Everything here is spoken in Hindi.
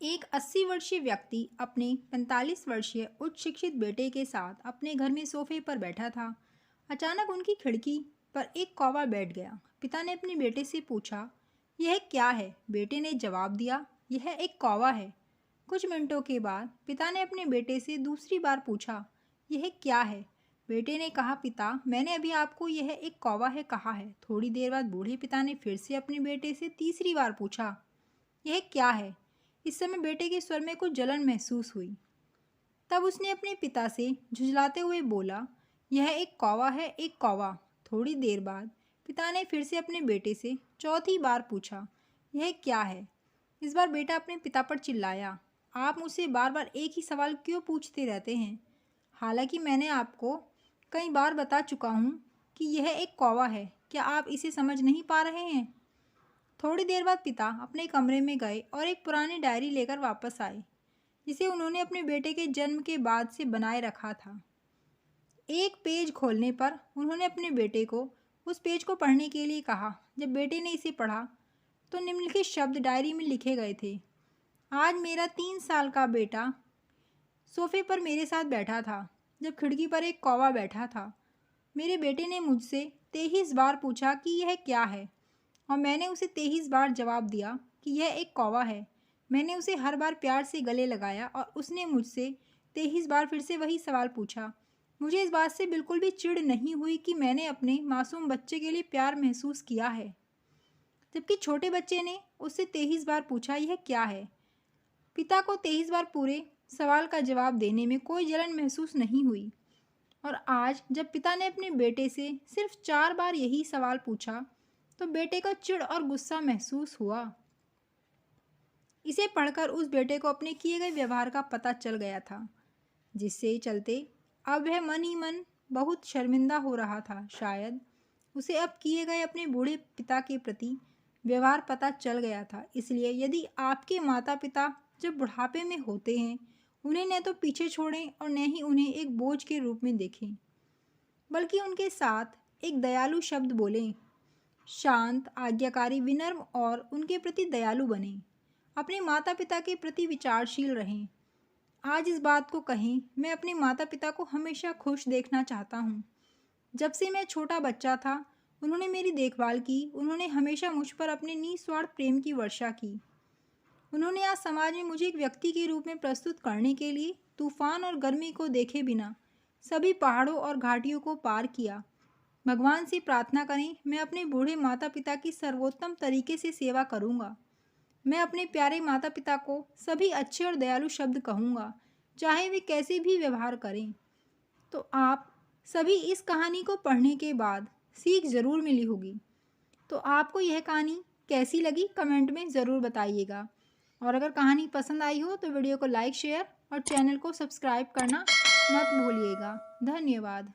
एक 80 वर्षीय व्यक्ति अपने 45 वर्षीय उच्च शिक्षित बेटे के साथ अपने घर में सोफे पर बैठा था। अचानक उनकी खिड़की पर एक कौवा बैठ गया। पिता ने अपने बेटे से पूछा, यह क्या है? बेटे ने जवाब दिया, यह एक कौवा है। कुछ मिनटों के बाद पिता ने अपने बेटे से दूसरी बार पूछा, यह क्या है? बेटे ने कहा, पिता, मैंने अभी आपको यह एक कौवा है कहा है। थोड़ी देर बाद बूढ़े पिता ने फिर से अपने बेटे से तीसरी बार पूछा, यह क्या है? इस समय बेटे के स्वर में कुछ जलन महसूस हुई। तब उसने अपने पिता से झुंझलाते हुए बोला, यह एक कौवा है, एक कौवा। थोड़ी देर बाद पिता ने फिर से अपने बेटे से चौथी बार पूछा, यह क्या है? इस बार बेटा अपने पिता पर चिल्लाया, आप मुझसे बार बार एक ही सवाल क्यों पूछते रहते हैं? हालांकि मैंने आपको कई बार बता चुका हूँ कि यह एक कौवा है। क्या आप इसे समझ नहीं पा रहे हैं? थोड़ी देर बाद पिता अपने कमरे में गए और एक पुरानी डायरी लेकर वापस आए, जिसे उन्होंने अपने बेटे के जन्म के बाद से बनाए रखा था। एक पेज खोलने पर उन्होंने अपने बेटे को उस पेज को पढ़ने के लिए कहा। जब बेटे ने इसे पढ़ा तो निम्नलिखित शब्द डायरी में लिखे गए थे। आज मेरा 3 साल का बेटा सोफे पर मेरे साथ बैठा था जब खिड़की पर एक कौवा बैठा था। मेरे बेटे ने मुझसे 23 बार पूछा कि यह क्या है, और मैंने उसे 23 बार जवाब दिया कि यह एक कौवा है। मैंने उसे हर बार प्यार से गले लगाया और उसने मुझसे 23 बार फिर से वही सवाल पूछा। मुझे इस बात से बिल्कुल भी चिढ़ नहीं हुई कि मैंने अपने मासूम बच्चे के लिए प्यार महसूस किया है, जबकि छोटे बच्चे ने उससे 23 बार पूछा, यह क्या है? पिता को 23 बार पूरे सवाल का जवाब देने में कोई जलन महसूस नहीं हुई, और आज जब पिता ने अपने बेटे से सिर्फ 4 बार यही सवाल पूछा तो बेटे को चिढ़ और गुस्सा महसूस हुआ। इसे पढ़कर उस बेटे को अपने किए गए व्यवहार का पता चल गया था, जिससे चलते अब वह मन ही मन बहुत शर्मिंदा हो रहा था। शायद उसे अब किए गए अपने बूढ़े पिता के प्रति व्यवहार पता चल गया था। इसलिए यदि आपके माता पिता जब बुढ़ापे में होते हैं, उन्हें न तो पीछे छोड़ें और न ही उन्हें एक बोझ के रूप में देखें, बल्कि उनके साथ एक दयालु शब्द बोलें। शांत, आज्ञाकारी, विनम्र और उनके प्रति दयालु बनें। अपने माता पिता के प्रति विचारशील रहें। आज इस बात को कहें, मैं अपने माता पिता को हमेशा खुश देखना चाहता हूँ। जब से मैं छोटा बच्चा था, उन्होंने मेरी देखभाल की। उन्होंने हमेशा मुझ पर अपने निस्वार्थ प्रेम की वर्षा की। उन्होंने आज समाज में मुझे एक व्यक्ति के रूप में प्रस्तुत करने के लिए तूफान और गर्मी को देखे बिना सभी पहाड़ों और घाटियों को पार किया। भगवान से प्रार्थना करें, मैं अपने बूढ़े माता पिता की सर्वोत्तम तरीके से सेवा करूंगा। मैं अपने प्यारे माता पिता को सभी अच्छे और दयालु शब्द कहूँगा, चाहे वे कैसे भी व्यवहार करें। तो आप सभी इस कहानी को पढ़ने के बाद सीख ज़रूर मिली होगी। तो आपको यह कहानी कैसी लगी कमेंट में ज़रूर बताइएगा, और अगर कहानी पसंद आई हो तो वीडियो को लाइक, शेयर और चैनल को सब्सक्राइब करना मत भूलिएगा। धन्यवाद।